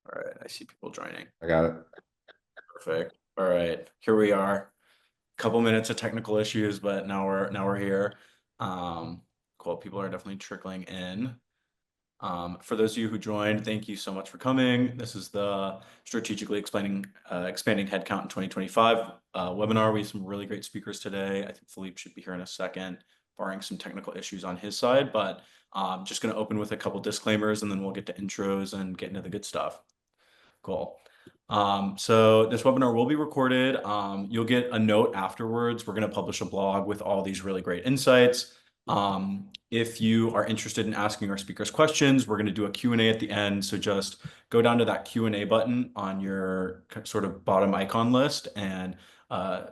All right, I see people joining. I got it. Perfect. All right, here we are. Couple minutes of technical issues, but now we're here. Cool. People are definitely trickling in. For those of you who joined, thank you so much for coming. This is the strategically expanding headcount in 2025 webinar. We have some really great speakers today. I think Philippe should be here in a second, barring some technical issues on his side. But just going to open with a couple disclaimers, and then we'll get to intros and get into the good stuff. Cool. So this webinar will be recorded. You'll get a note afterwards. We're going to publish a blog with all these really great insights. If you are interested in asking our speakers questions, we're going to do a Q&A at the end. So just go down to that Q&A button on your sort of bottom icon list and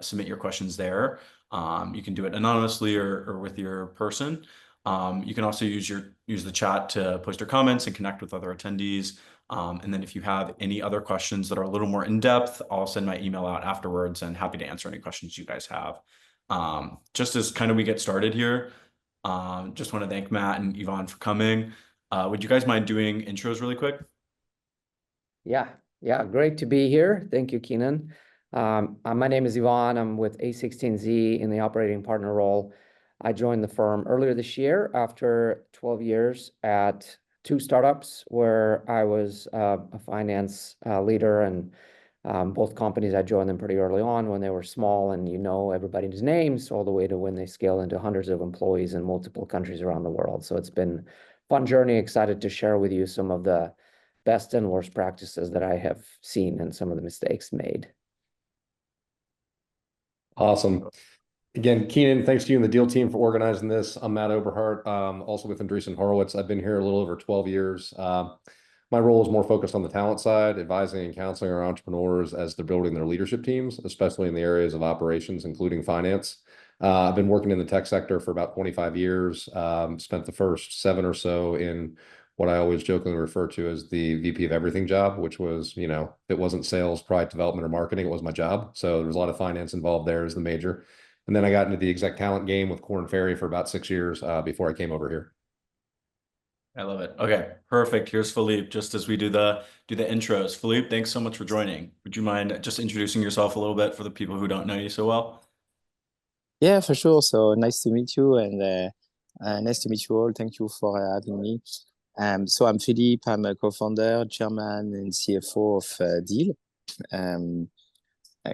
submit your questions there. You can do it anonymously or with your person. You can also use the chat to post your comments and connect with other attendees. And then if you have any other questions that are a little more in depth, I'll send my email out afterwards and happy to answer any questions you guys have. Just as kind of we get started here, just want to thank Matt and Yvonne for coming. Would you guys mind doing intros really quick? Yeah, great to be here. Thank you, Keenan. My name is Yvonne. I'm with A16Z in the operating partner role. I joined the firm earlier this year after 12 years at two startups where I was a finance leader, and both companies I joined them pretty early on when they were small and everybody's names, all the way to when they scale into hundreds of employees in multiple countries around the world. So it's been a fun journey. Excited to share with you some of the best and worst practices that I have seen and some of the mistakes made. Awesome. Again, Keenan, thanks to you and the Deel team for organizing this. I'm Matt Oberhart, also with Andreessen Horowitz. I've been here a little over 12 years. My role is more focused on the talent side, advising and counseling our entrepreneurs as they're building their leadership teams, especially in the areas of operations, including finance. I've been working in the tech sector for about 25 years, spent the first 7 or so in what I always jokingly refer to as the VP of everything job, which was, it wasn't sales, product development, or marketing, it was my job. So there was a lot of finance involved there as the major. And then I got into the exec talent game with Korn Ferry for about 6 years before I came over here. I love it. Okay, perfect. Here's Philippe, just as we do the intros. Philippe, thanks so much for joining. Would you mind just introducing yourself a little bit for the people who don't know you so well? Yeah, for sure. So nice to meet you, and nice to meet you all. Thank you for having me. So I'm Philippe. I'm a co-founder, chairman, and CFO of Deel.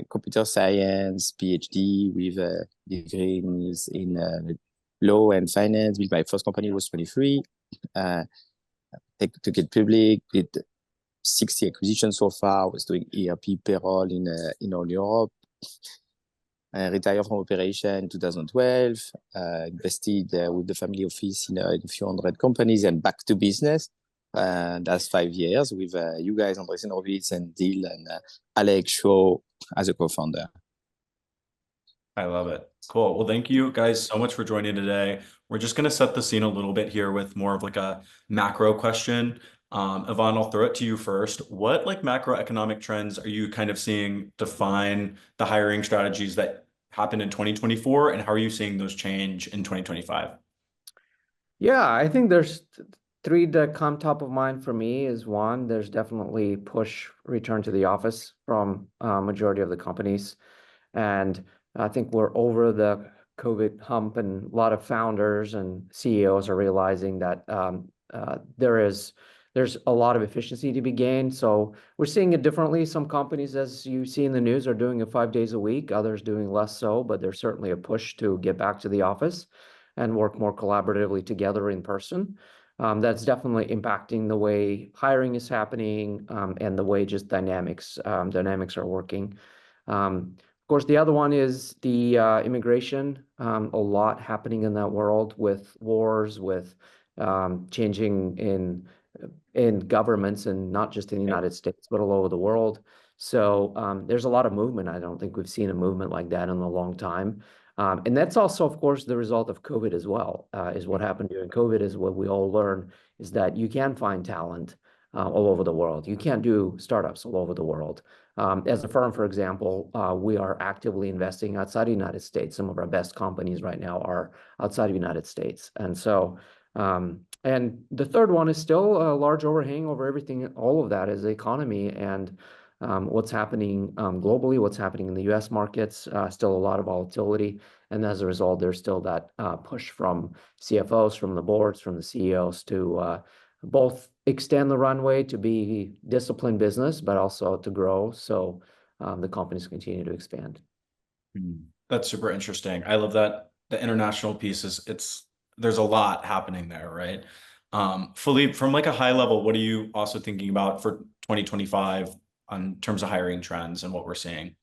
Computer science, PhD with degrees in law and finance. My first company was 23. Took it public, did 60 acquisitions so far. Was doing ERP payroll in all Europe. I retired from operation in 2012, invested with the family office in a few hundred companies and back to business. That's 5 years with you guys, Andreessen Horowitz and Deel and Alex Shaw as a co-founder. I love it. Cool. Well, thank you guys so much for joining today. We're just going to set the scene a little bit here with more of like a macro question. Yvonne, I'll throw it to you first. What macroeconomic trends are you kind of seeing define the hiring strategies that happened in 2024, and how are you seeing those change in 2025? Yeah, I think there's three that come top of mind for me. Is one, there's definitely push return to the office from majority of the companies. And I think we're over the COVID hump, and a lot of founders and CEOs are realizing that there's a lot of efficiency to be gained. So we're seeing it differently. Some companies, as you see in the news, are doing it 5 days a week. Others doing less so, but there's certainly a push to get back to the office and work more collaboratively together in person. That's definitely impacting the way hiring is happening and the way just dynamics are working. Of course, the other one is the immigration. A lot happening in that world with wars, with changing in governments, and not just in the United States, but all over the world. So there's a lot of movement. I don't think we've seen a movement like that in a long time. And that's also, of course, the result of COVID as well. Is what happened during COVID is what we all learn is that you can find talent all over the world. You can't do startups all over the world. As a firm, for example, we are actively investing outside the United States. Some of our best companies right now are outside of the United States. And so And the third one is still a large overhang over everything. All of that is the economy and what's happening globally, what's happening in the US markets, still a lot of volatility. And as a result, there's still that push from CFOs, from the boards, from the CEOs to both extend the runway to be disciplined business, but also to grow. So the companies continue to expand. That's super interesting. I love that the international piece there's a lot happening there, right? Philippe, from like a high level, what are you also thinking about for 2025 on terms of hiring trends and what we're seeing?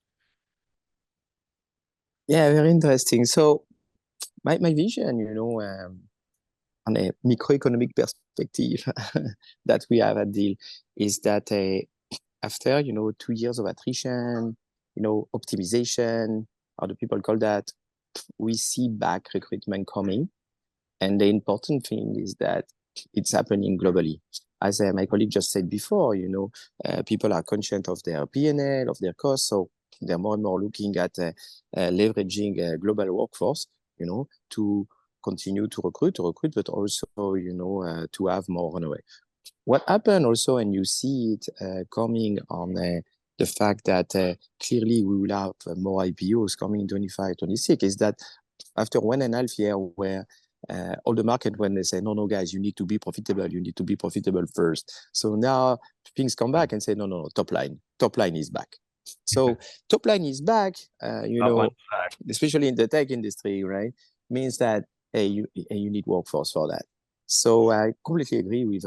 Yeah, very interesting. So my vision, on a microeconomic perspective that we have at Deel is that after 2 years of attrition, optimization, how do people call that? We see back recruitment coming, and the important thing is that it's happening globally. As my colleague just said before, people are conscious of their P&L, of their costs, so they're more and more looking at leveraging a global workforce, to continue to recruit, but also, to have more runway. What happened also, and you see it coming on the fact that clearly we will have more IPOs coming in 25, 26, is that after 1.5 years where all the market, when they say, no, guys, you need to be profitable first. So now things come back and say, no, top line is back. So top line is back, especially in the tech industry, right? Means that, hey, you need workforce for that. So I completely agree with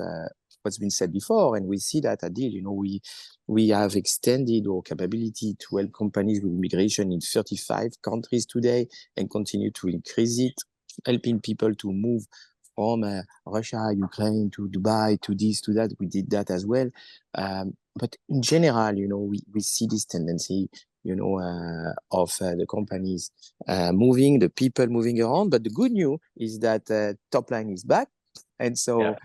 what's been said before, and we see that at Deel, we have extended our capability to help companies with immigration in 35 countries today and continue to increase it, helping people to move from Russia, Ukraine to Dubai, to this, to that. We did that as well. But in general, we see this tendency, of the companies moving, the people moving around. But the good news is that top line is back. And so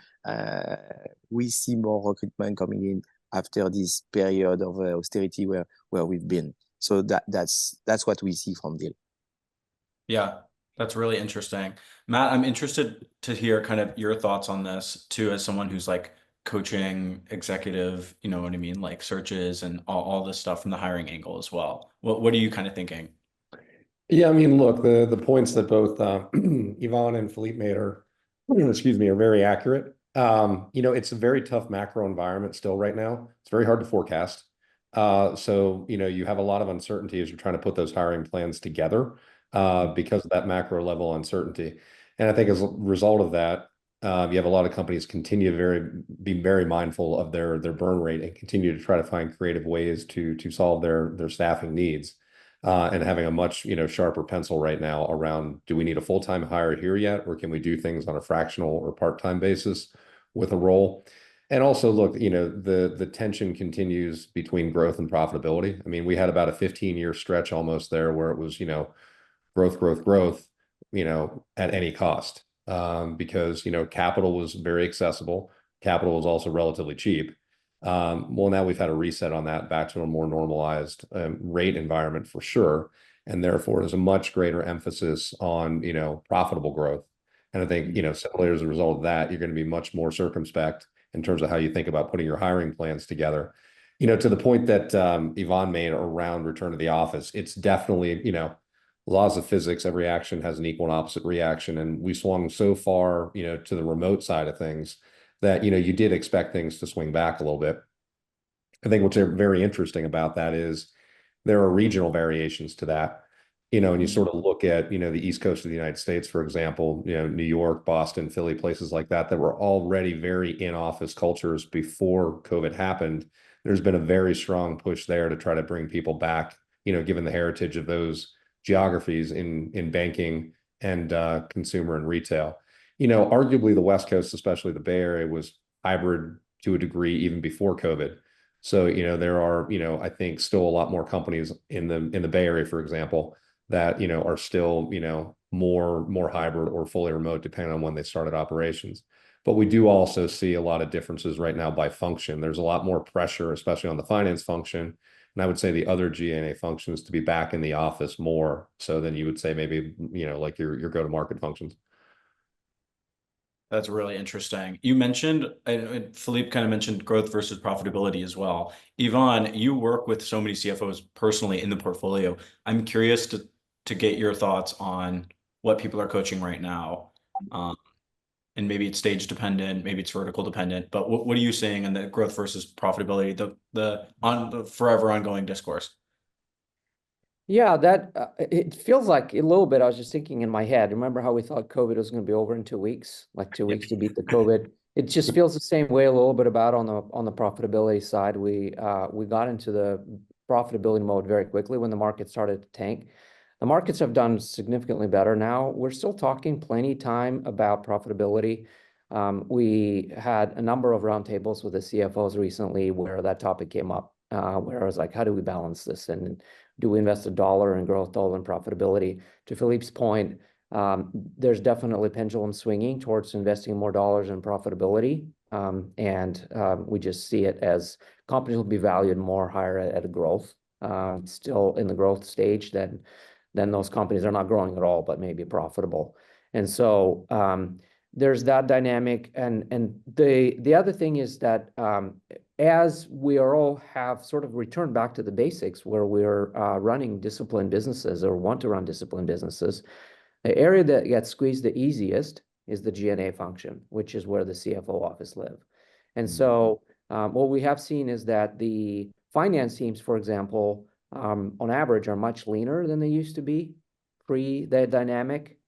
we see more recruitment coming in after this period of austerity where we've been. So that's what we see from Deel. Yeah, that's really interesting. Matt, I'm interested to hear kind of your thoughts on this too, as someone who's like coaching executive, you know what I mean, like searches and all this stuff from the hiring angle as well. What are you kind of thinking? Yeah, I mean, look, the points that both Yvonne and Philippe made are, excuse me, are very accurate. It's a very tough macro environment still right now. It's very hard to forecast. So, you have a lot of uncertainty as you're trying to put those hiring plans together because of that macro level uncertainty. And I think as a result of that, you have a lot of companies continue to be very mindful of their burn rate and continue to try to find creative ways to solve their staffing needs. And having a much sharper pencil right now around, do we need a full-time hire here yet, or can we do things on a fractional or part-time basis with a role? And also, look, the tension continues between growth and profitability. I mean, we had about a 15-year stretch almost there where it was growth at any cost, because capital was very accessible. Capital was also relatively cheap. Well, now we've had a reset on that back to a more normalized rate environment for sure. And therefore, there's a much greater emphasis on, profitable growth. And I think, similarly as a result of that, you're going to be much more circumspect in terms of how you think about putting your hiring plans together. To the point that Yvonne made around return to the office, it's definitely, laws of physics, every action has an equal and opposite reaction. And we swung so far, to the remote side of things that, you did expect things to swing back a little bit. I think what's very interesting about that is there are regional variations to that, and you sort of look at, the East Coast of the United States, for example, New York, Boston, Philly, places like that were already very in-office cultures before COVID happened. There's been a very strong push there to try to bring people back, given the heritage of those geographies in banking and consumer and retail. Arguably the West Coast, especially the Bay Area, was hybrid to a degree even before COVID. So, there are, I think still a lot more companies in the Bay Area, for example, that, are still, more hybrid or fully remote, depending on when they started operations. But we do also see a lot of differences right now by function. There's a lot more pressure, especially on the finance function. And I would say the other G&A functions to be back in the office more so than you would say maybe, like your go-to-market functions. That's really interesting. You mentioned, and Philippe kind of mentioned growth versus profitability as well. Yvonne, you work with so many CFOs personally in the portfolio. I'm curious to get your thoughts on what people are coaching right now. And maybe it's stage dependent, maybe it's vertical dependent, but what are you seeing in the growth versus profitability, the forever ongoing discourse? Yeah, that it feels like a little bit. I was just thinking in my head. Remember how we thought COVID was going to be over in 2 weeks, like 2 weeks to beat the COVID. It just feels the same way a little bit about on the profitability side. We got into the profitability mode very quickly when the market started to tank. The markets have done significantly better now. We're still talking plenty time about profitability. We had a number of roundtables with the CFOs recently where that topic came up, where I was like, how do we balance this? And do we invest $1 in growth, $1 in profitability? To Philippe's point, there's definitely pendulum swinging towards investing more dollars in profitability. We just see it as companies will be valued more higher at a growth, still in the growth stage than those companies are not growing at all, but maybe profitable. And so there's that dynamic. And the other thing is that as we are all have sort of returned back to the basics where we're running disciplined businesses or want to run disciplined businesses, the area that gets squeezed the easiest is the G&A function, which is where the CFO office live. And so what we have seen is that the finance teams, for example, on average are much leaner than they used to be pre that dynamic.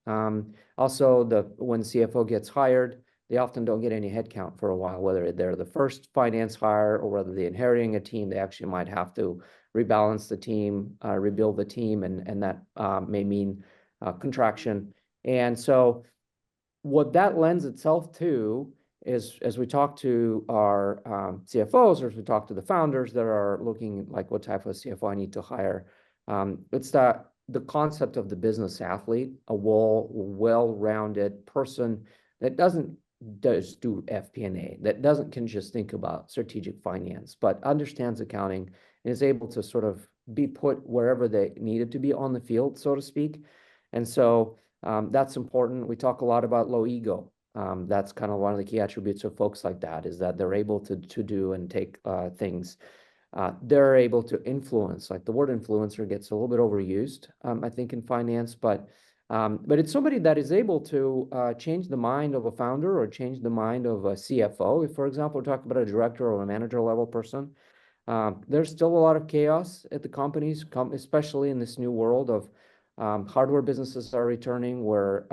Also, when CFO gets hired, they often don't get any headcount for a while, whether they're the first finance hire or whether they're inheriting a team, they actually might have to rebalance the team, rebuild the team, and that may mean contraction. And so what that lends itself to is, as we talk to our CFOs or as we talk to the founders that are looking like what type of CFO I need to hire, it's that the concept of the business athlete, a well-rounded person that doesn't do FP&A, that can just think about strategic finance, but understands accounting and is able to sort of be put wherever they needed to be on the field, so to speak. And so that's important. We talk a lot about low ego. That's kind of one of the key attributes of folks like that, is that they're able to do and take things. They're able to influence. Like the word influencer gets a little bit overused, I think, in finance, but it's somebody that is able to change the mind of a founder or change the mind of a CFO. If, for example, we're talking about a director or a manager level person, there's still a lot of chaos at the companies, especially in this new world of hardware businesses are returning where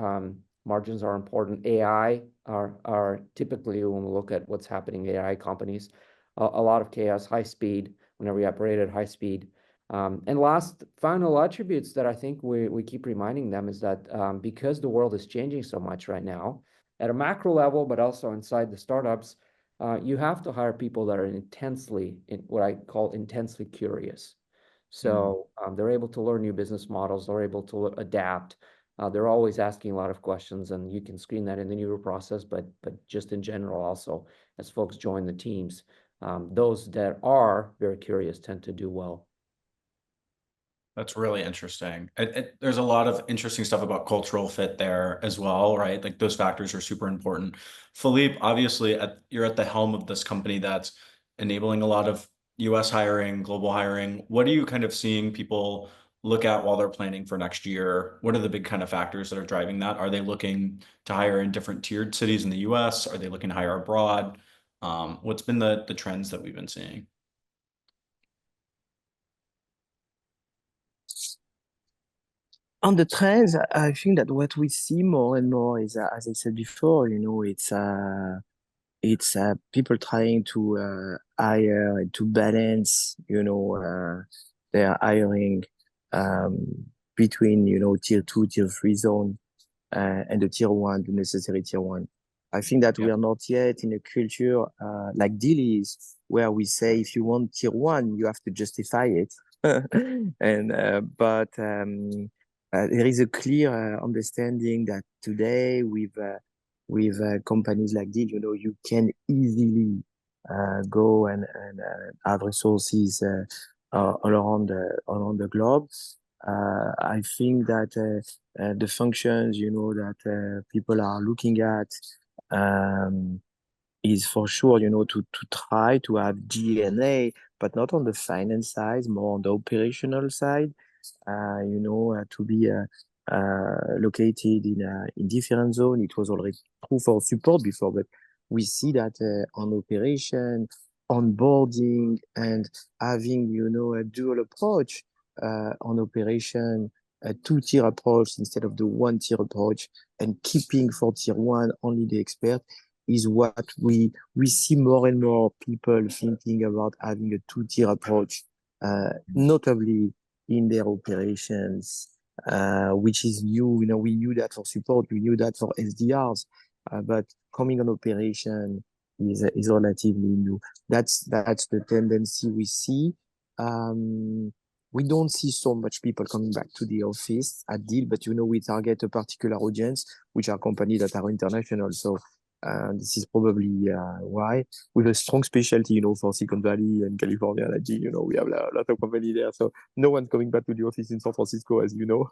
margins are important. AI are typically, when we look at what's happening in AI companies, a lot of chaos, high speed, whenever we operate at high speed. And last, final attributes that I think we keep reminding them is that because the world is changing so much right now, at a macro level, but also inside the startups, you have to hire people that are what I call intensely curious. So they're able to learn new business models, they're able to adapt. They're always asking a lot of questions, and you can screen that in the newer process, but just in general also, as folks join the teams, those that are very curious tend to do well. That's really interesting. There's a lot of interesting stuff about cultural fit there as well, right? Like those factors are super important. Philippe, obviously, you're at the helm of this company that's enabling a lot of US hiring, global hiring. What are you kind of seeing people look at while they're planning for next year? What are the big kind of factors that are driving that? Are they looking to hire in different tiered cities in the US? Are they looking to hire abroad? What's been the trends that we've been seeing? On the trends, I think that what we see more and more is, as I said before, it's people trying to hire and to balance, their hiring between, tier 2, tier 3 zone and the tier 1, the necessary tier 1. I think that we are not yet in a culture like Deel is, where we say if you want tier 1, you have to justify it. But there is a clear understanding that today with companies like Deel, you can easily go and have resources all around the globe. I think that the functions, that people are looking at is for sure, to try to have G&A, but not on the finance side, more on the operational side, to be located in different zone. It was already true for support before, but we see that on operation, onboarding, and having, a dual approach on operation, a two-tier approach instead of the one-tier approach, and keeping for tier one only the expert is what we see more and more people thinking about having a two-tier approach, notably in their operations, which is new. We knew that for support, we knew that for SDRs, but coming on operation is relatively new. That's the tendency we see. We don't see so much people coming back to the office at Deel, but we target a particular audience, which are companies that are international. So this is probably why, with a strong specialty, for Silicon Valley and California, like Deel, we have a lot of company there. So no one's coming back to the office in San Francisco, as you know.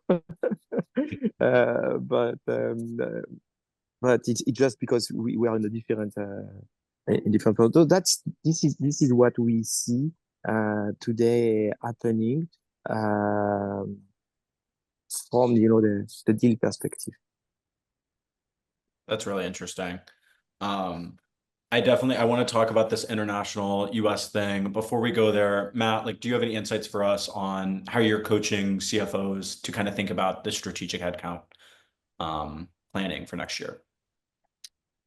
But it's just because we are in a different world. So this is what we see today happening from the Deel perspective. That's really interesting. I want to talk about this international US thing. Before we go there, Matt, do you have any insights for us on how you're coaching CFOs to kind of think about the strategic headcount planning for next year?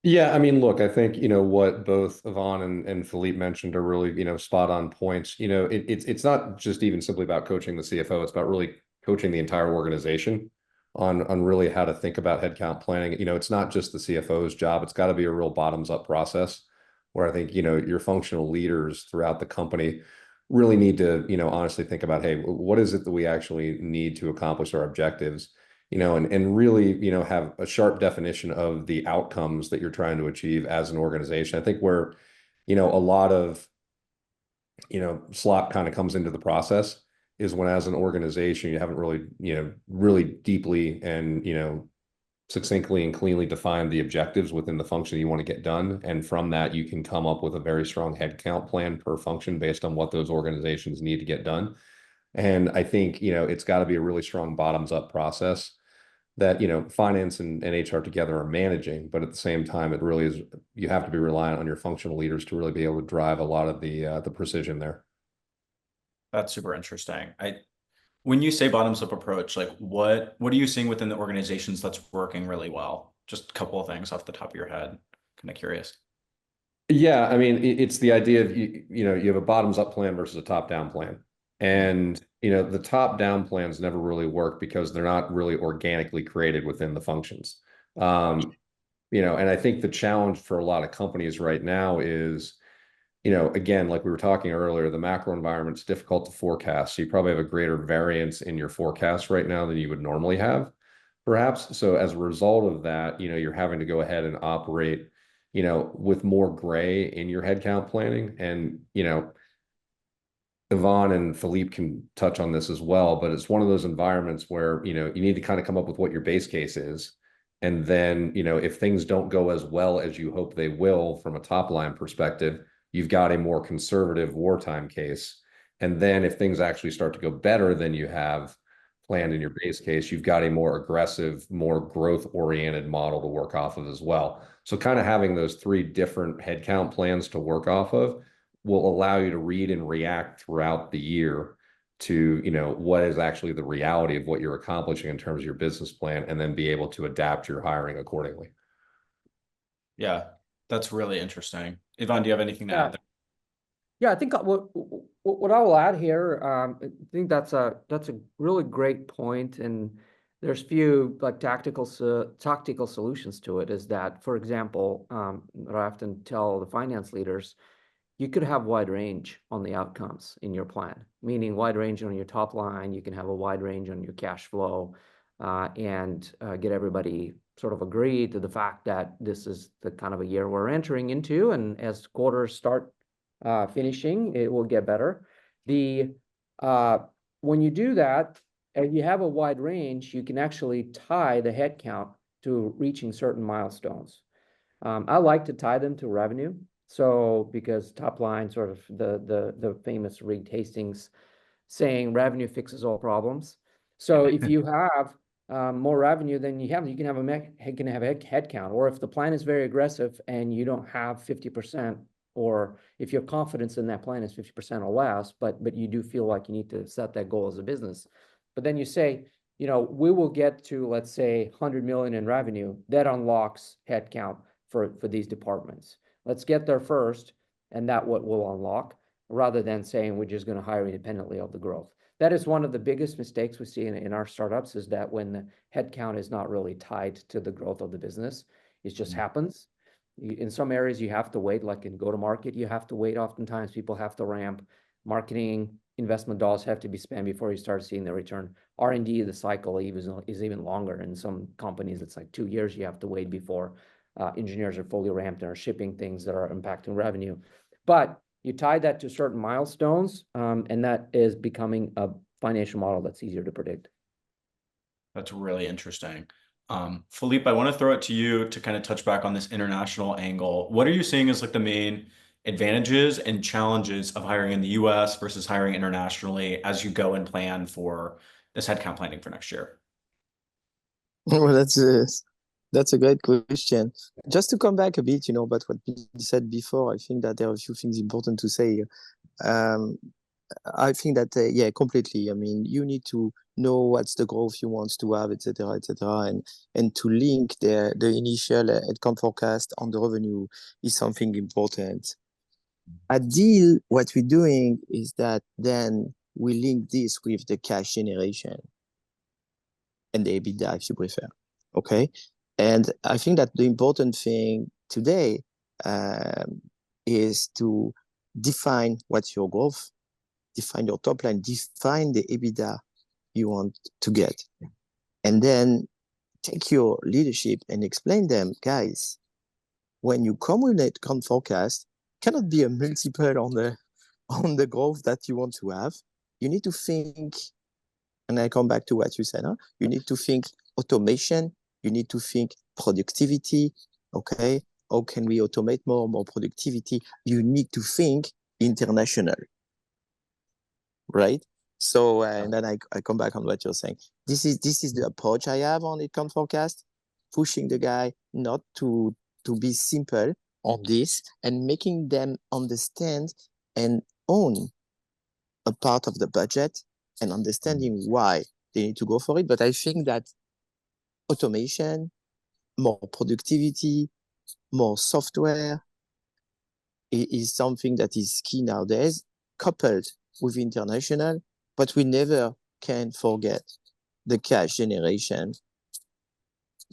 Yeah, I mean, look, I think, what both Yvonne and Philippe mentioned are really, spot on points. It's not just even simply about coaching the CFO, it's about really coaching the entire organization on really how to think about headcount planning. It's not just the CFO's job, it's got to be a real bottoms up process where I think, your functional leaders throughout the company really need to, honestly think about, hey, what is it that we actually need to accomplish our objectives? And really, have a sharp definition of the outcomes that you're trying to achieve as an organization. I think where, a lot of, slop kind of comes into the process is when, as an organization, you haven't really, really deeply and, succinctly and cleanly defined the objectives within the function you want to get done. And from that, you can come up with a very strong headcount plan per function based on what those organizations need to get done. And I think, it's got to be a really strong bottoms up process that finance and HR together are managing, but at the same time, it really is, you have to be reliant on your functional leaders to really be able to drive a lot of the precision there. That's super interesting. When you say bottoms up approach, what are you seeing within the organizations that's working really well? Just a couple of things off the top of your head. Kind of curious. Yeah, I mean, it's the idea of you have a bottoms up plan versus a top down plan. And the top down plans never really work because they're not really organically created within the functions. And I think the challenge for a lot of companies right now is, again, like we were talking earlier, the macro environment's difficult to forecast. So you probably have a greater variance in your forecast right now than you would normally have, perhaps. So as a result of that, you're having to go ahead and operate, with more gray in your headcount planning. And, Yvonne and Philippe can touch on this as well, but it's one of those environments where, you need to kind of come up with what your base case is. And then, if things don't go as well as you hope they will from a top line perspective, you've got a more conservative wartime case. And then if things actually start to go better than you have planned in your base case, you've got a more aggressive, more growth-oriented model to work off of as well. So kind of having those three different headcount plans to work off of will allow you to read and react throughout the year to, what is actually the reality of what you're accomplishing in terms of your business plan, and then be able to adapt your hiring accordingly. Yeah, that's really interesting. Yvonne, do you have anything to add there? Yeah, I think what I will add here, I think that's a really great point, and there's few tactical solutions to it. Is that, for example, what I often tell the finance leaders, you could have wide range on the outcomes in your plan, meaning wide range on your top line. You can have a wide range on your cash flow, and get everybody sort of agree to the fact that this is the kind of a year we're entering into, and as quarters start finishing, it will get better. When you do that and you have a wide range, you can actually tie the headcount to reaching certain milestones. I like to tie them to revenue. So because top line, sort of the famous Reed Hastings saying revenue fixes all problems. So if you have more revenue than you can have a head count. Or if the plan is very aggressive and you don't have 50%, or if your confidence in that plan is 50% or less, but you do feel like you need to set that goal as a business. But then you say, you know, we will get to, let's say, 100 million in revenue. That unlocks headcount for these departments. Let's get there first, and that what will unlock, rather than saying we're just going to hire independently of the growth. That is one of the biggest mistakes we see in our startups, is that when the headcount is not really tied to the growth of the business, it just happens. In some areas, you have to wait, like in go-to-market, you have to wait. Oftentimes, people have to ramp. Marketing investment dollars have to be spent before you start seeing the return. R&D, the cycle is even longer. In some companies, it's like 2 years you have to wait before engineers are fully ramped and are shipping things that are impacting revenue. But you tie that to certain milestones, and that is becoming a financial model that's easier to predict. That's really interesting. Philippe, I want to throw it to you to kind of touch back on this international angle. What are you seeing as like the main advantages and challenges of hiring in the US versus hiring internationally as you go and plan for this headcount planning for next year? Well, that's a great question. Just to come back a bit, you know, about what you said before, I think that there are a few things important to say. I think that yeah, completely. I mean, you need to know what's the growth you want to have, etc., and to link the initial headcount forecast on the revenue is something important. At Deel, what we're doing is that then we link this with the cash generation and the EBITDA, if you prefer. Okay, and I think that the important thing today is to define what's your growth, define your top line, define the EBITDA you want to get, and then take your leadership and explain them, guys, when you come with a headcount forecast, cannot be a multiple on the growth that you want to have. You need to think, and I come back to what you said, you need to think automation, you need to think productivity, okay? How can we automate more productivity? You need to think international, right? So, and then I come back on what you're saying. This is the approach I have on headcount forecast, pushing the guy not to be simple on this and making them understand and own a part of the budget and understanding why they need to go for it. But I think that automation, more productivity, more software is something that is key nowadays, coupled with international, but we never can forget the cash generation,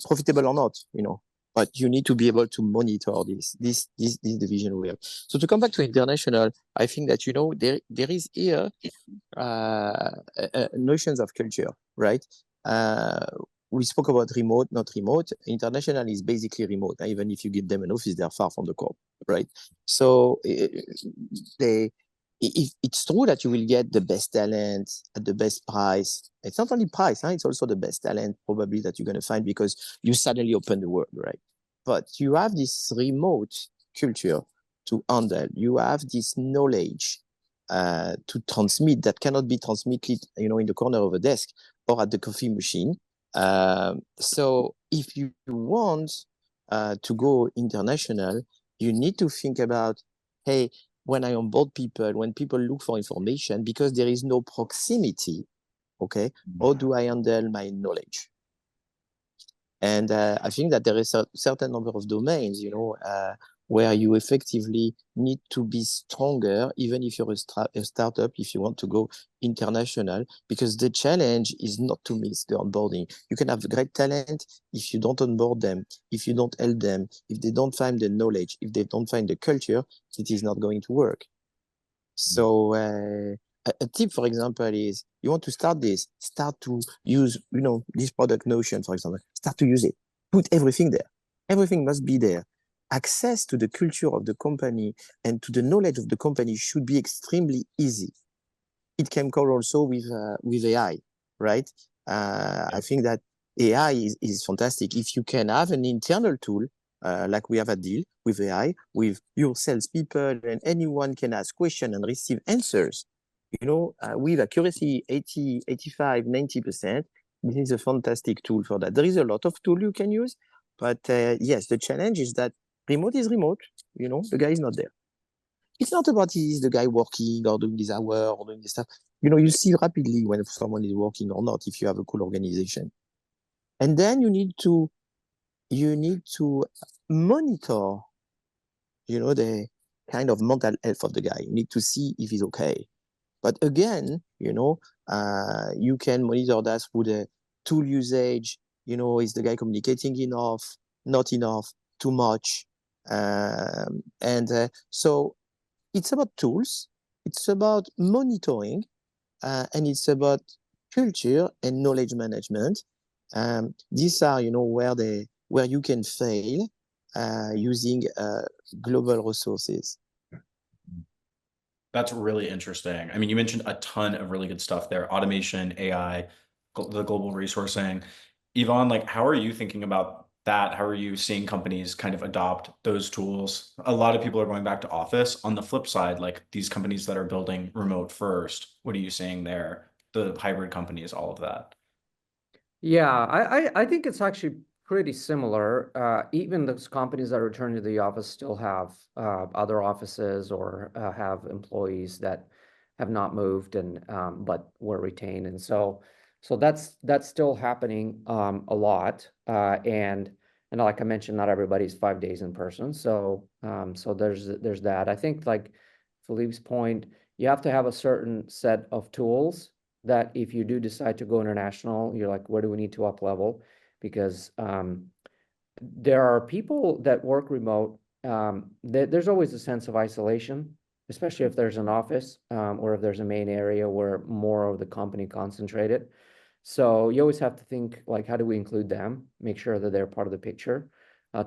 profitable or not, you know, but you need to be able to monitor this division we have. So to come back to international, I think that, you know, there is here notions of culture, right? We spoke about remote, not remote. International is basically remote. Even if you give them an office, they're far from the core, right? So it's true that you will get the best talent at the best price. It's not only price, it's also the best talent probably that you're going to find because you suddenly open the world, right? But you have this remote culture to handle. You have this knowledge to transmit that cannot be transmitted, you know, in the corner of a desk or at the coffee machine. So if you want to go international, you need to think about, hey, when I onboard people, when people look for information, because there is no proximity, okay, how do I handle my knowledge? And I think that there is a certain number of domains, you know, where you effectively need to be stronger, even if you're a startup, if you want to go international, because the challenge is not to miss the onboarding. You can have great talent if you don't onboard them, if you don't help them, if they don't find the knowledge, if they don't find the culture, it is not going to work. So a tip, for example, is you want to start to use, you know, this product Notion, for example, start to use it, put everything there. Everything must be there. Access to the culture of the company and to the knowledge of the company should be extremely easy. It can come also with AI, right? I think that AI is fantastic. If you can have an internal tool like we have at Deel with AI, with your salespeople, and anyone can ask questions and receive answers, with accuracy 80, 85, 90%. This is a fantastic tool for that. There is a lot of tool you can use, but yes, the challenge is that remote is remote. The guy is not there. It's not about is the guy working or doing this hour or doing this stuff. You see rapidly when someone is working or not if you have a cool organization. And then you need to monitor, the kind of mental health of the guy. You need to see if he's okay. But again, you can monitor that through the tool usage. Is the guy communicating enough, not enough, too much? So it's about tools, it's about monitoring, and it's about culture and knowledge management. These are, where you can fail using global resources. That's really interesting. I mean, you mentioned a ton of really good stuff there: automation, AI, the global resourcing. Yvonne, like, how are you thinking about that? How are you seeing companies kind of adopt those tools? A lot of people are going back to office. On the flip side, like these companies that are building remote first, what are you seeing there? The hybrid companies, all of that. Yeah, I think it's actually pretty similar. Even those companies that return to the office still have other offices or have employees that have not moved and but were retained, and so that's still happening a lot. And like I mentioned, not everybody's 5 days in person, so so there's that. I think like Philippe's point, you have to have a certain set of tools that if you do decide to go international, you're like, where do we need to up level? Because there are people that work remote. There's always a sense of isolation, especially if there's an office or if there's a main area where more of the company concentrated. So you always have to think like, how do we include them? Make sure that they're part of the picture.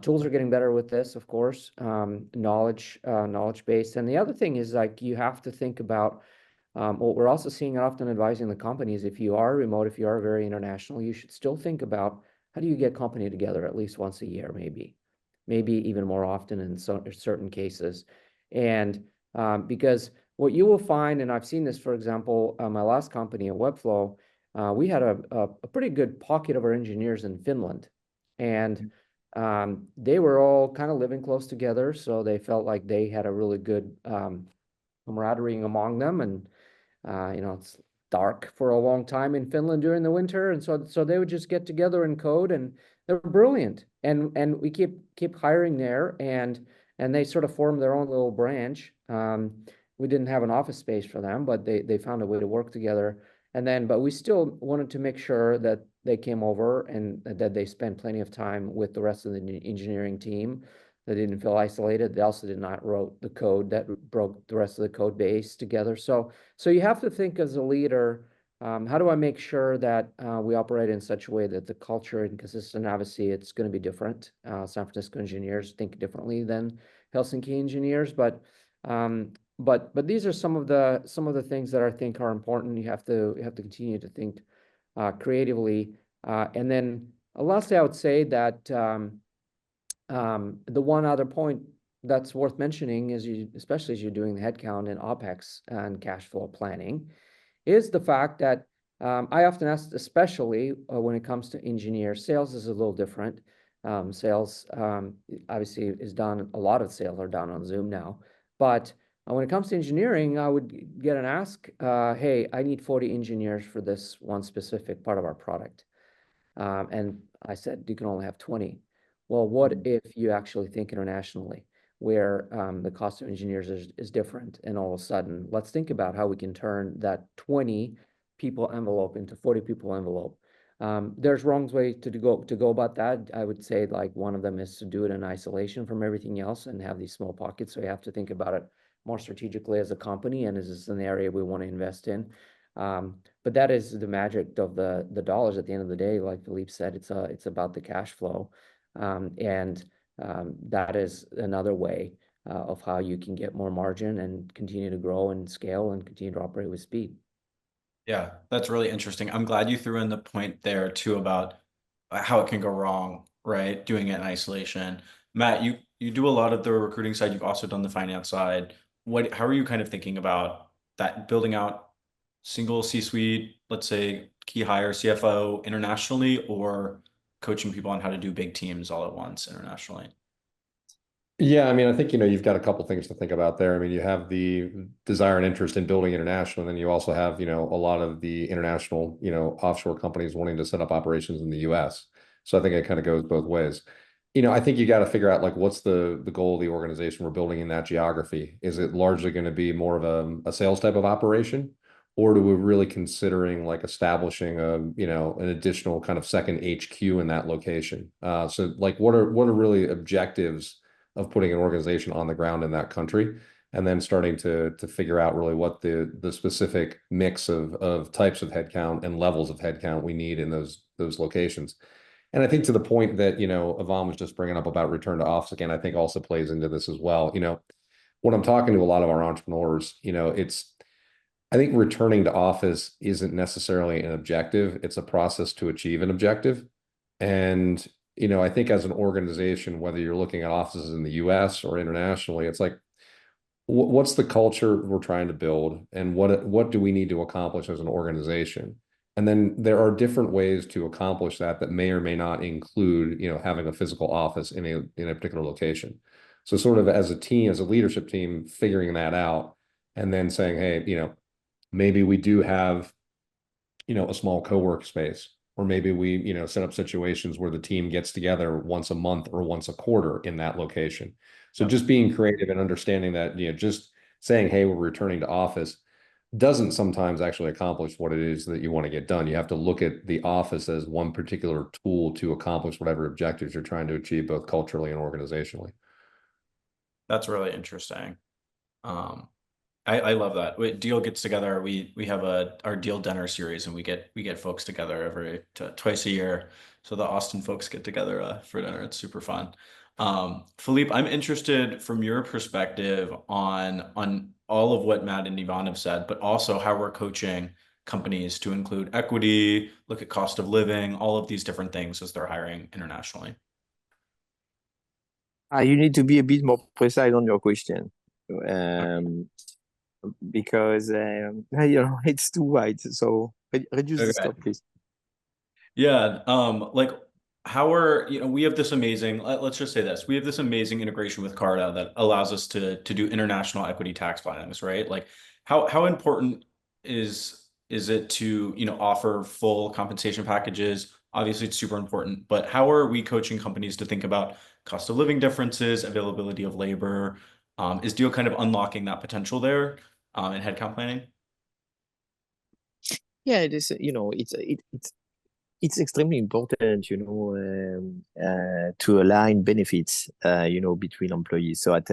Tools are getting better with this, of course, knowledge based. And the other thing is like, you have to think about what we're also seeing and often advising the companies, if you are remote, if you are very international, you should still think about how do you get company together at least once a year, maybe even more often in certain cases. And because what you will find, and I've seen this, for example, my last company at Webflow, we had a pretty good pocket of our engineers in Finland. And they were all kind of living close together, so they felt like they had a really good camaraderie among them. And it's dark for a long time in Finland during the winter, and so they would just get together and code, and they're brilliant. And we keep hiring there, and they sort of formed their own little branch. We didn't have an office space for them, but they found a way to work together. But we still wanted to make sure that they came over and that they spent plenty of time with the rest of the engineering team. They didn't feel isolated. They also did not wrote the code that broke the rest of the code base together. So you have to think as a leader, how do I make sure that we operate in such a way that the culture and consistent, obviously it's going to be different. San Francisco engineers think differently than Helsinki engineers, but these are some of the things that I think are important. You have to continue to think creatively. And then lastly, I would say that the one other point that's worth mentioning is especially as you're doing the headcount and OpEx and cash flow planning, is the fact that I often ask, especially when it comes to engineers, sales is a little different. Sales obviously is done, a lot of sales are done on Zoom now, but when it comes to engineering, I would get an ask, hey, I need 40 engineers for this one specific part of our product. And I said, you can only have 20. Well, what if you actually think internationally, where the cost of engineers is different, and all of a sudden, let's think about how we can turn that 20 people envelope into 40 people envelope. There's wrong way to go about that. I would say like one of them is to do it in isolation from everything else and have these small pockets. So you have to think about it more strategically as a company, and is this an area we want to invest in? But that is the magic of the dollars at the end of the day. Like Philippe said, it's about the cash flow. That is another way of how you can get more margin and continue to grow and scale and continue to operate with speed. Yeah, that's really interesting. I'm glad you threw in the point there too about how it can go wrong, right? Doing it in isolation. Matt, you do a lot of the recruiting side. You've also done the finance side. How are you kind of thinking about that building out single C-suite, let's say key hire CFO internationally, or coaching people on how to do big teams all at once internationally? Yeah, I mean, I think, you've got a couple things to think about there. I mean, you have the desire and interest in building international, and then you also have, a lot of the international, offshore companies wanting to set up operations in the US. So I think it kind of goes both ways. I think you got to figure out like what's the goal of the organization we're building in that geography. Is it largely going to be more of a sales type of operation? Or do we really considering like establishing an additional kind of second HQ in that location? So like what are really objectives of putting an organization on the ground in that country, and then starting to figure out really what the specific mix of types of headcount and levels of headcount we need in those locations. And I think to the point that, Yvonne was just bringing up about return to office again, I think also plays into this as well. When I'm talking to a lot of our entrepreneurs, I think returning to office isn't necessarily an objective. It's a process to achieve an objective. And, I think as an organization, whether you're looking at offices in the US or internationally, it's like, what's the culture we're trying to build, and what do we need to accomplish as an organization? And then there are different ways to accomplish that may or may not include, having a physical office in a particular location. So sort of as a team, as a leadership team, figuring that out, and then saying, hey, maybe we do have, a small co-work space, or maybe we, set up situations where the team gets together once a month or once a quarter in that location. So just being creative and understanding that, just saying, hey, we're returning to office doesn't sometimes actually accomplish what it is that you want to get done. You have to look at the office as one particular tool to accomplish whatever objectives you're trying to achieve, both culturally and organizationally. That's really interesting. I love that. Deal gets together. We have our Deal dinner series, and we get folks together twice a year. So the Austin folks get together for dinner. It's super fun. Philippe, I'm interested from your perspective on all of what Matt and Yvonne have said, but also how we're coaching companies to include equity, look at cost of living, all of these different things as they're hiring internationally. You need to be a bit more precise on your question. Because it's too wide. So reduce the scope, please. Yeah, like we have this amazing, let's just say this, we have this amazing integration with Carta that allows us to do international equity tax filings, right? Like how important is it to, offer full compensation packages? Obviously it's super important, but how are we coaching companies to think about cost of living differences, availability of labor? Is Deal kind of unlocking that potential there in headcount planning? Yeah, it is. It's extremely important, to align benefits, between employees. So at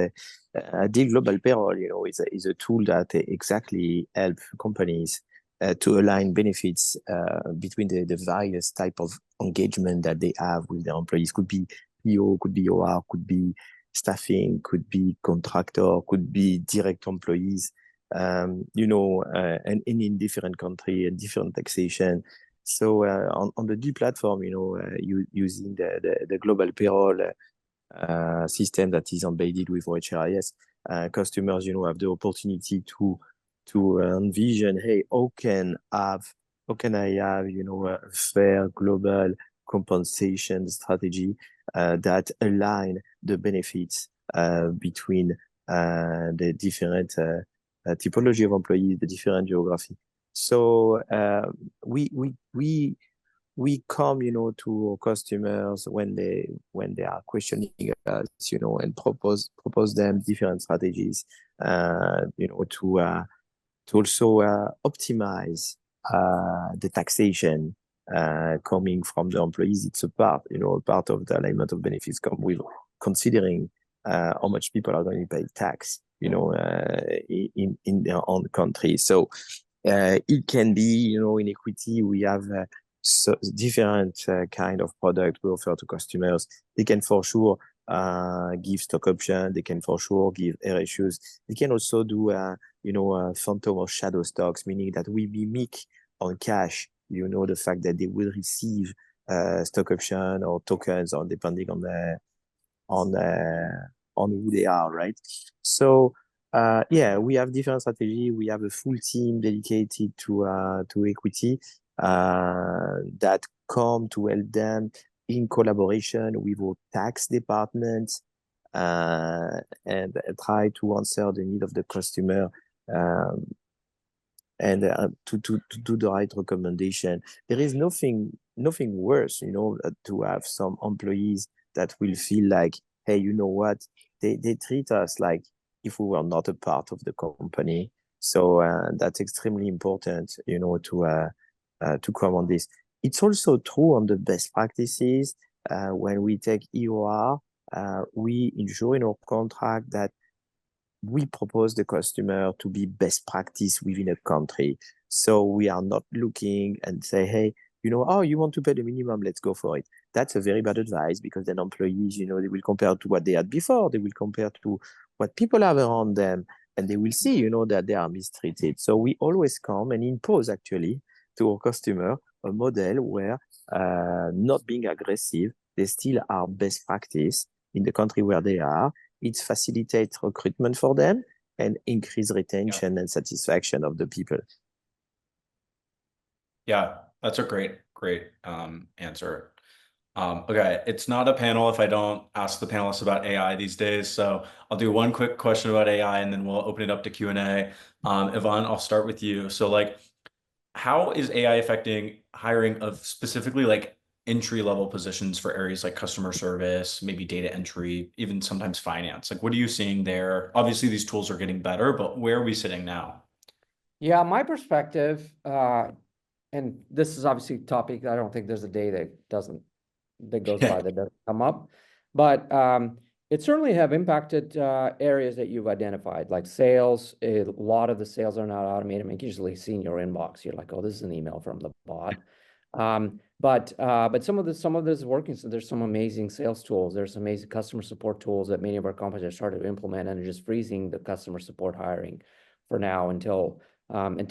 Deal Global Payroll, is a tool that exactly help companies to align benefits between the various type of engagement that they have with their employees. Could be PO, could be OR, could be staffing, could be contractor, could be direct employees. And in different country and different taxation. So on the D platform, using the global payroll system that is embedded with HRIS, customers, have the opportunity to envision, hey, how can I have, a fair global compensation strategy that align the benefits between the different typology of employees, the different geography. So we come, to our customers when they are questioning us, and propose them different strategies, to also optimize the taxation coming from the employees. It's a part of the alignment of benefits come with considering how much people are going to pay tax, in their own country. So it can be, in equity, we have different kind of product we offer to customers. They can for sure give stock option. They can for sure give RSUs. They can also do, phantom or shadow stocks, meaning that we mimic on cash, the fact that they will receive stock option or tokens, or depending on on who they are, right? So yeah, we have different strategy. We have a full team dedicated to equity that come to help them in collaboration with our tax department and try to answer the need of the customer um, and to do the right recommendation. There is nothing worse, to have some employees that will feel like, hey, you know what, they treat us like if we were not a part of the company. So that's extremely important, to come on this. It's also true on the best practices. When we take EOR, we ensure in our contract that we propose the customer to be best practice within a country. So we are not looking and say, hey, oh, you want to pay the minimum, let's go for it. That's a very bad advice, because then employees, they will compare to what they had before. They will compare to what people have around them, and they will see, that they are mistreated. So we always come and impose actually to our customer a model where not being aggressive, they still are best practice in the country where they are. It facilitates recruitment for them and increase retention and satisfaction of the people. Yeah, that's a great answer. Okay, it's not a panel if I don't ask the panelists about AI these days. So I'll do one quick question about AI and then we'll open it up to Q&A. Yvonne, I'll start with you. So like, how is AI affecting hiring of specifically like entry-level positions for areas like customer service, maybe data entry, even sometimes finance? Like, what are you seeing there? Obviously, these tools are getting better, but where are we sitting now? Yeah, my perspective, and this is obviously a topic, I don't think there's a day that goes by that doesn't come up. But it certainly have impacted areas that you've identified, like sales. A lot of the sales are not automated. I mean, usually see in your inbox, you're like, oh, this is an email from the bot. But some of this is working. So there's some amazing sales tools. There's some amazing customer support tools that many of our companies have started to implement and are just freezing the customer support hiring for now until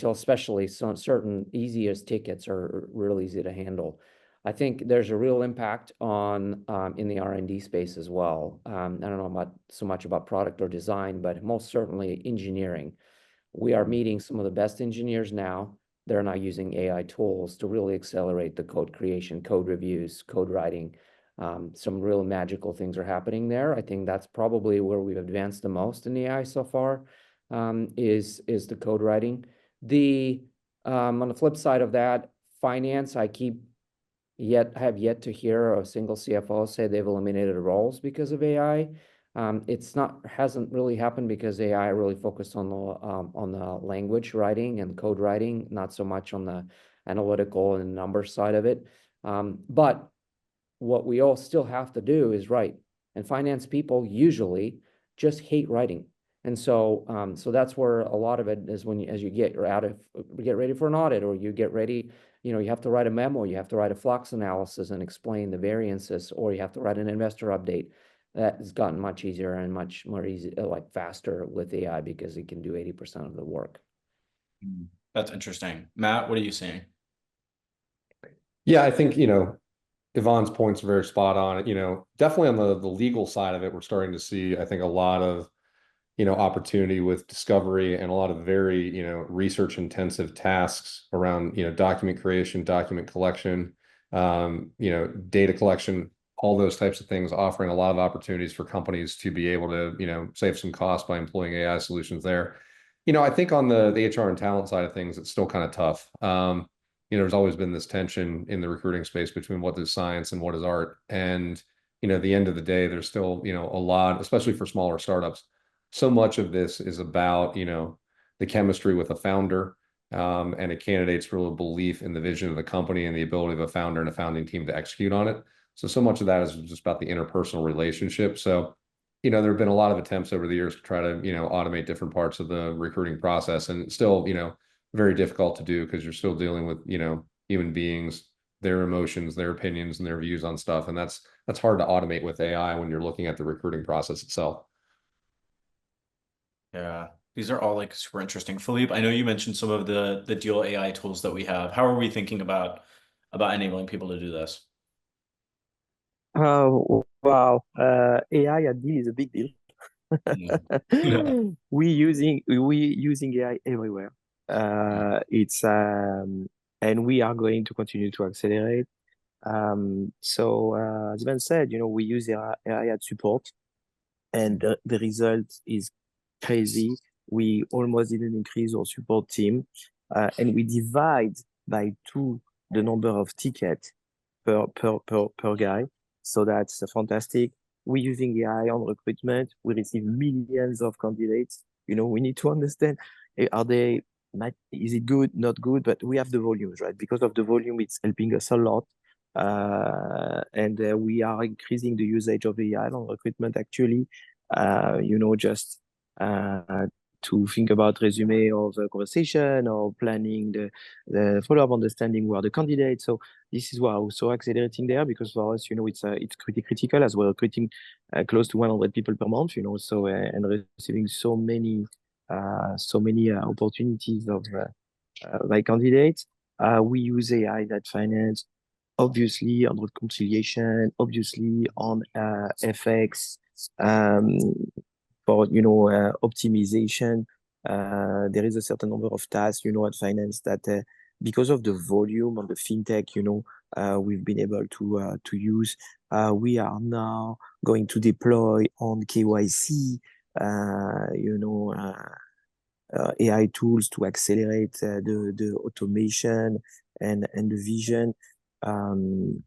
especially some certain easiest tickets are real easy to handle. I think there's a real impact on in the R&D space as well. I don't know so much about product or design, but most certainly engineering. We are meeting some of the best engineers now. They're now using AI tools to really accelerate the code creation, code reviews, code writing. Some real magical things are happening there. I think that's probably where we've advanced the most in AI so far, is the code writing. On the flip side of that, finance, I have yet to hear a single CFO say they've eliminated roles because of AI. Hasn't really happened because AI really focused on the language writing and code writing, not so much on the analytical and number side of it. But what we all still have to do is write, and finance people usually just hate writing. And so that's where a lot of it is as you get ready for an audit, or you get ready, you have to write a memo, you have to write a flux analysis and explain the variances, or you have to write an investor update. That has gotten much easier and much more easy, like faster with AI, because it can do 80% of the work. That's interesting. Matt, what are you seeing? Yeah, I think, Yvonne's points are very spot on. Definitely on the legal side of it, we're starting to see, I think, a lot of, opportunity with discovery and a lot of very, research intensive tasks around, document creation, document collection, data collection, all those types of things, offering a lot of opportunities for companies to be able to, save some costs by employing AI solutions there. I think on the HR and talent side of things, it's still kind of tough. There's always been this tension in the recruiting space between what is science and what is art. And, at the end of the day, there's still, a lot, especially for smaller startups. So much of this is about, the chemistry with a founder and a candidate's real belief in the vision of the company and the ability of a founder and a founding team to execute on it. So much of that is just about the interpersonal relationship. So, there have been a lot of attempts over the years to try to, automate different parts of the recruiting process, and it's still, very difficult to do because you're still dealing with, human beings, their emotions, their opinions, and their views on stuff. And that's hard to automate with AI when you're looking at the recruiting process itself. Yeah, these are all like super interesting. Philippe, I know you mentioned some of the Deel AI tools that we have. How are we thinking about enabling people to do this? Wow, AI at Deel is a big deal. Yeah. We using AI everywhere. It's and we are going to continue to accelerate. As Ben said, we use AI at support, and the result is crazy. We almost didn't increase our support team, and we divide by two the number of tickets per guy. So that's fantastic. We're using AI on recruitment. We receive millions of candidates. We need to understand, are they is it good, not good? But we have the volumes, right? Because of the volume, it's helping us a lot. And we are increasing the usage of AI on recruitment actually. Just to think about resume or the conversation or planning the follow-up, understanding who are the candidates. So this is why we're so accelerating there, because for us, it's pretty critical as well, recruiting close to 100 people per month, so and receiving so many opportunities of by candidates. We use AI that finance, obviously on reconciliation, obviously on FX, um, for optimization. There is a certain number of tasks, at finance that because of the volume on the fintech, we've been able to use. We are now going to deploy on KYC, AI tools to accelerate the automation and the vision. And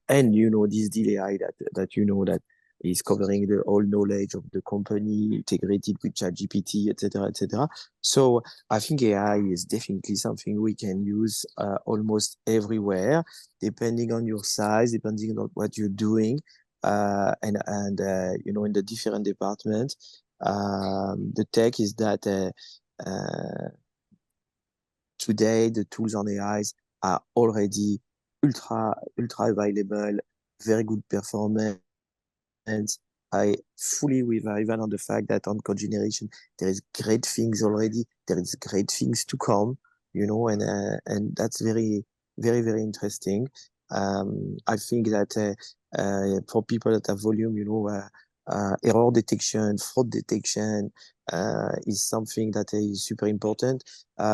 this Deel AI that is covering the whole knowledge of the company, integrated with ChatGPT, etc., etc. So I think AI is definitely something we can use almost everywhere, depending on your size, depending on what you're doing, and in the different departments. The tech is that today the tools on AIs are already ultra available, very good performance. I fully with Ivan on the fact that on code generation there is great things already, there is great things to come, and that's very, very, very interesting. I think that for people that have volume, error detection, fraud detection is something that is super important.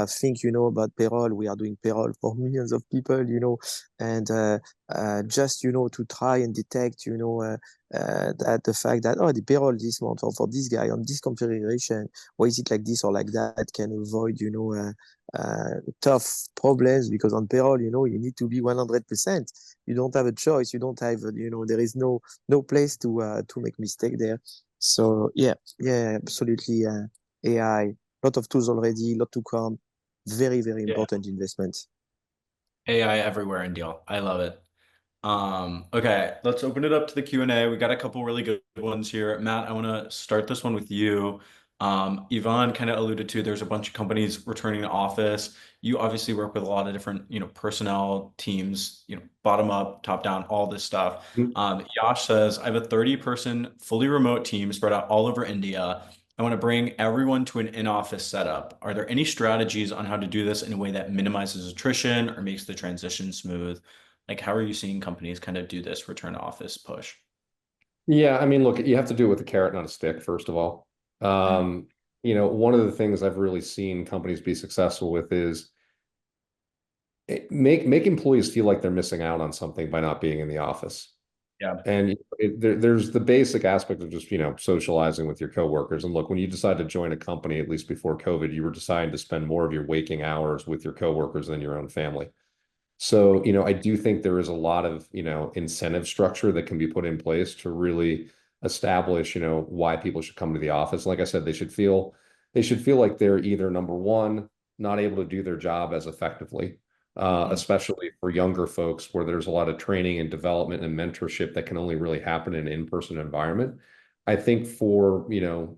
Think, about payroll. We are doing payroll for millions of people, and just, to try and detect, that the fact that, oh, the payroll this month or for this guy on this configuration, why is it like this or like that, can avoid, tough problems, because on payroll, you need to be 100%. You don't have a choice. You don't have, there is no place to make mistake there. So yeah, absolutely. AI, lot of tools already, lot to come. Very, very Yeah. important investment. AI everywhere in Deal. I love it. Okay, let's open it up to the Q&A. We got a couple really good ones here. Matt, I want to start this one with you. Yvonne kind of alluded to there's a bunch of companies returning to office. You obviously work with a lot of different, personnel teams, bottom up, top down, all this stuff. Yash says, I have a 30-person fully remote team spread out all over India. I want to bring everyone to an in-office setup. Are there any strategies on how to do this in a way that minimizes attrition or makes the transition smooth? Like, how are you seeing companies kind of do this return to office push? Yeah, I mean, look, you have to do it with a carrot, not a stick, first of all. One of the things I've really seen companies be successful with is make employees feel like they're missing out on something by not being in the office. Yeah. And there's the basic aspect of just, socializing with your coworkers. And look, when you decide to join a company, at least before COVID, you were deciding to spend more of your waking hours with your coworkers than your own family. So, I do think there is a lot of, incentive structure that can be put in place to really establish, why people should come to the office. Like I said, they should feel like they're either number one, not able to do their job as effectively, especially for younger folks where there's a lot of training and development and mentorship that can only really happen in an in-person environment. I think for,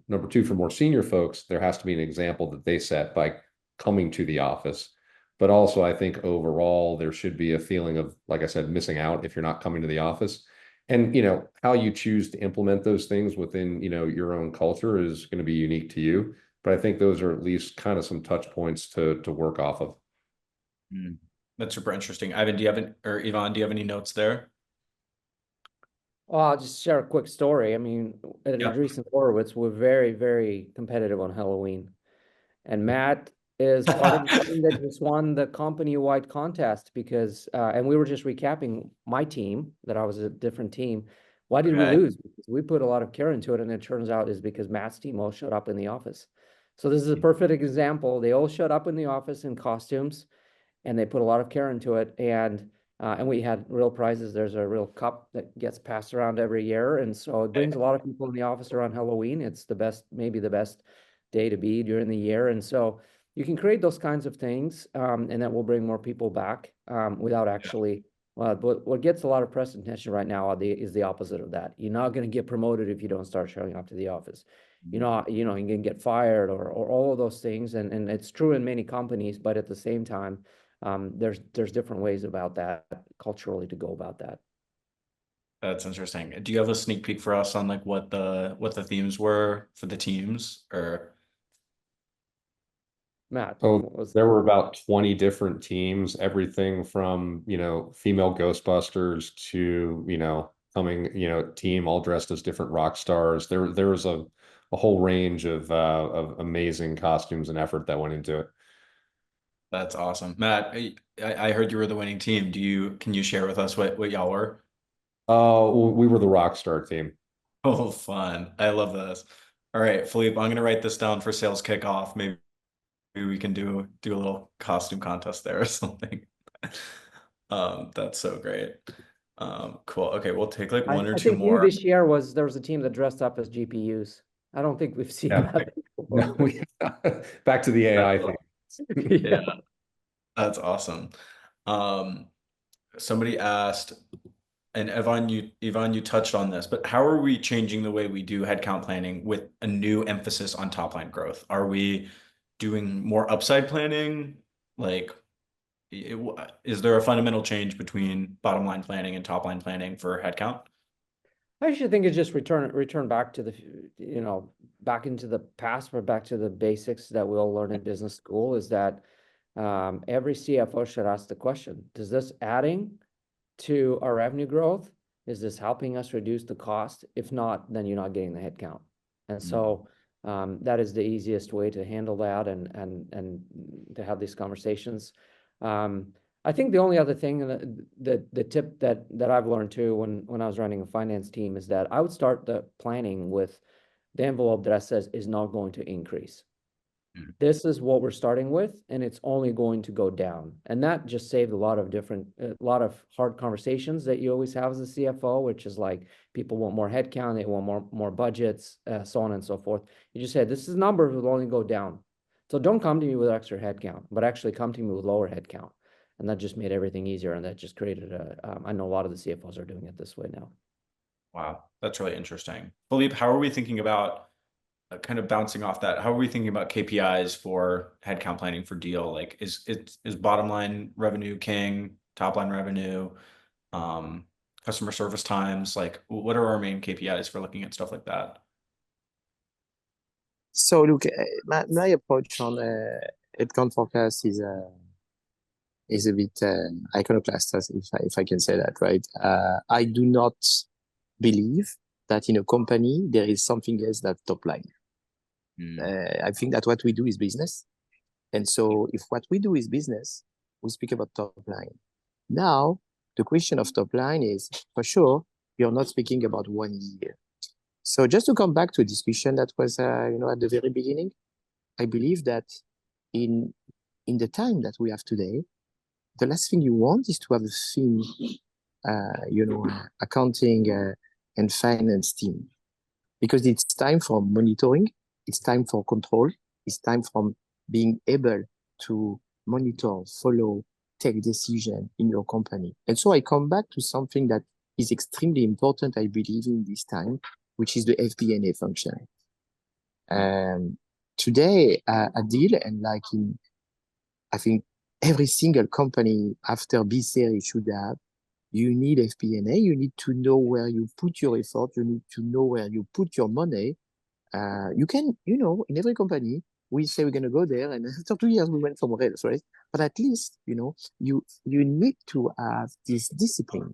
number two, for more senior folks, there has to be an example that they set by coming to the office. But also, I think overall, there should be a feeling of, like I said, missing out if you're not coming to the office. And, how you choose to implement those things within, your own culture is going to be unique to you. But I think those are at least kind of some touch points to work off of. That's super interesting. Ivan, do you have any, or Yvonne, do you have any notes there? Well, I'll just share a quick story. I mean, at Yeah. Andreessen Horowitz, we're very, very competitive on Halloween. And Matt is part of the team that just won the company-wide contest because, and we were just recapping my team, that I was a different team. Why did we Okay. lose? Because we put a lot of care into it, and it turns out is because Matt's team all showed up in the office. So this is a perfect example. They all showed up in the office in costumes, and they put a lot of care into it. And we had real prizes. There's a real cup that gets passed around every year, and so it brings a lot of people in the office around Halloween. It's the best, maybe the best day to be during the year, and so you can create those kinds of things, and that will bring more people back without actually. What gets a lot of press attention right now is the opposite of that. You're not going to get promoted if you don't start showing up to the office. You can get fired or all of those things, and it's true in many companies, but at the same time, there's different ways about that culturally to go about that. That's interesting. Do you have a sneak peek for us on like what the themes were for the teams or? Matt, Oh, what was there were about 20 different teams, everything from, female Ghostbusters to, coming, team all dressed as different rock stars. There was a whole range of amazing costumes and effort that went into it. That's awesome. Matt, I heard you were the winning team. Can you share with us what y'all were? Oh, we were the rock star team. Oh, fun. I love this. All right, Philippe, I'm gonna write this down for sales kickoff. Maybe we can do a little costume contest there or something. That's so great. Cool. Okay, we'll take like one or I two think new more. this year there was a team that dressed up as GPUs. I don't think we've seen Yeah. that No, before. back to the AI thing. Yeah, Yeah. that's awesome. Um, Somebody asked, and Yvonne, you touched on this, but how are we changing the way we do headcount planning with a new emphasis on top line growth? Are we doing more upside planning? Like, is there a fundamental change between bottom line planning and top line planning for headcount? I actually think it's just return back to back into the past, or back to the basics that we all learn in business school, is that every CFO should ask the question, does this adding to our revenue growth? Is this helping us reduce the cost? If not, then you're not getting the headcount. And so that is the easiest way to handle that and to have these conversations. I think the only other thing the tip that I've learned too when I was running a finance team is that I would start the planning with the envelope that says is not going to increase. This is what we're starting with, and it's only going to go down. And that just saved a lot of hard conversations that you always have as a CFO, which is like people want more headcount, they want more budgets, so on and so forth. You just said, this is number will only go down. So don't come to me with extra headcount, but actually come to me with lower headcount. And that just made everything easier. And that just created I know a lot of the CFOs are doing it this way now. Wow, that's really interesting. Philippe, how are we thinking about kind of bouncing off that? How are we thinking about KPIs for headcount planning for Deel? Like, is bottom line revenue king, top line revenue, um, customer service times? Like, what are our main KPIs for looking at stuff like that? So look, my approach on headcount forecast is a bit iconoclast, if I can say that, right? I do not believe that in a company there is something else that top line. I think that what we do is business, and so if what we do is business, we speak about top line. Now, the question of top line is, for sure, you're not speaking about 1 year. So just to come back to a discussion that was, at the very beginning, I believe that in the time that we have today, the last thing you want is to have a thin, accounting and finance team, because it's time for monitoring, it's time for control, it's time from being able to monitor, follow, take decision in your company. And so I come back to something that is extremely important, I believe, in this time, which is the FP&A function. Today at Deel, and like I think every single company after B series should have, you need FP&A. You need to know where you put your effort. You need to know where you put your money. You can, in every company, we say we're going to go there, and after 2 years, we went somewhere else, right? But at least, you need to have this discipline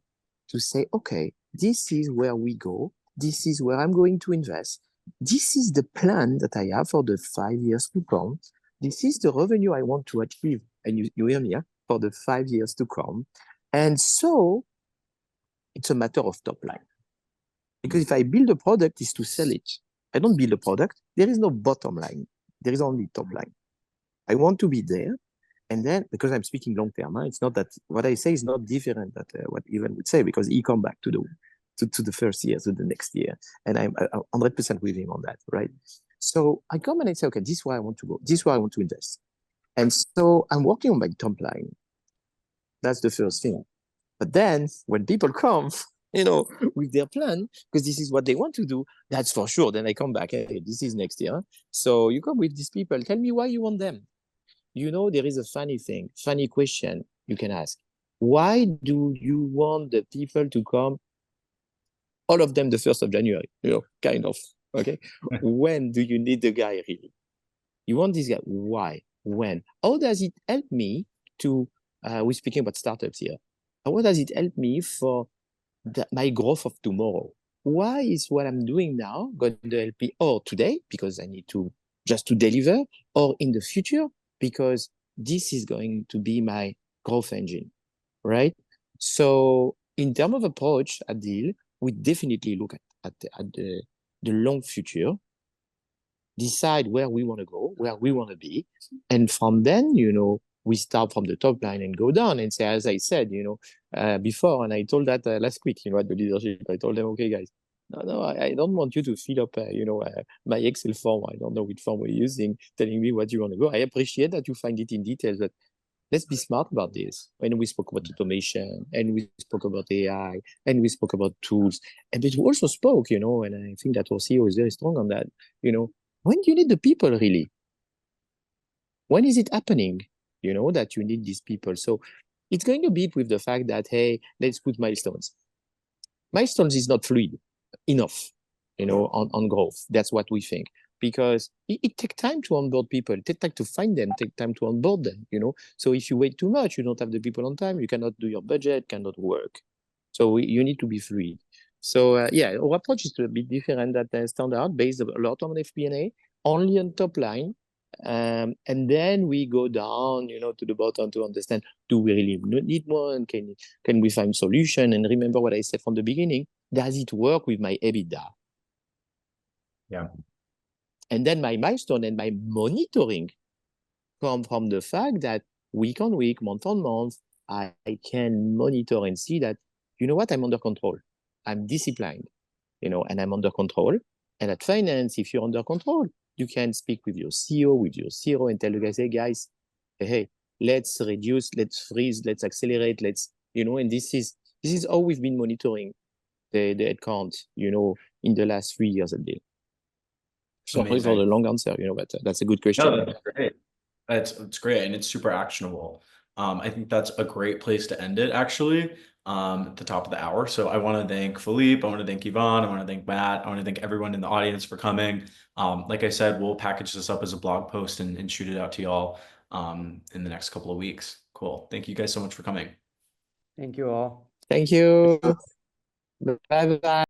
to say, okay, this is where we go. This is where I'm going to invest. This is the plan that I have for the 5 years to come. This is the revenue I want to achieve. And you hear me, yeah? For the 5 years to come. And so it's a matter of top line. Because if I build a product, it's to sell it. I don't build a product. There is no bottom line. There is only top line. I want to be there. And then, because I'm speaking long term, it's not that what I say is not different than what Ivan would say, because he come back to the first year, to the next year. And I'm 100% with him on that, right? So I come and I say, okay, this is where I want to go. This is where I want to invest. And so I'm working on my top line. That's the first thing. But then when people come, with their plan, because this is what they want to do, that's for sure. Then I come back, hey, this is next year. So you come with these people, tell me why you want them. There is a funny question you can ask. Why do you want the people to come, all of them the 1st of January, kind of, okay? When do you need the guy really? You want this guy, why, when? How does it help me to, we're speaking about startups here. How does it help me for my growth of tomorrow? Why is what I'm doing now going to help me, or today, because I need to just to deliver, or in the future, because this is going to be my growth engine, right? So in terms of approach at Deel, we definitely look at the long future, decide where we want to go, where we want to be. And from then, we start from the top line and go down and say, as I said, before, and I told that last week, at the leadership, I told them, okay, guys, no, I don't want you to fill up, my Excel form. I don't know which form we're using, telling me what you want to go. I appreciate that you find it in detail, but let's be smart about this. When we spoke about automation, and we spoke about AI, and we spoke about tools, and we also spoke, and I think that our CEO is very strong on that, when do you need the people really? When is it happening, that you need these people? So it's going to be with the fact that, hey, let's put milestones. Milestones is not fluid enough, on growth. That's what we think. Because it takes time to onboard people, it takes time to find them, take time to onboard them, So if you wait too much, you don't have the people on time, you cannot do your budget, cannot work. So you need to be fluid. So our approach is a bit different than standard, based a lot on FP&A, only on top line. And then we go down, to the bottom to understand, do we really need one? Can we find solution? And remember what I said from the beginning, does it work with my EBITDA? Yeah. And then my milestone and my monitoring come from the fact that week on week, month on month, I can monitor and see that, I'm under control. I'm disciplined, and I'm under control. And at finance, if you're under control, you can speak with your CEO, with your CRO, and tell the guys, hey, guys, hey, let's reduce, let's freeze, let's accelerate, and this is how we've been monitoring the headcount, in the last 3 years at Deel. Sorry for the long answer, but that's a good question. No, that's great. It's great, and it's super actionable. I think that's a great place to end it, actually, at the top of the hour. So I want to thank Philippe, I want to thank Yvonne, I want to thank Matt, I want to thank everyone in the audience for coming. Like I said, we'll package this up as a blog post and shoot it out to y'all in the next couple of weeks. Cool. Thank you guys so much for coming. Thank you all. Thank you. Bye-bye.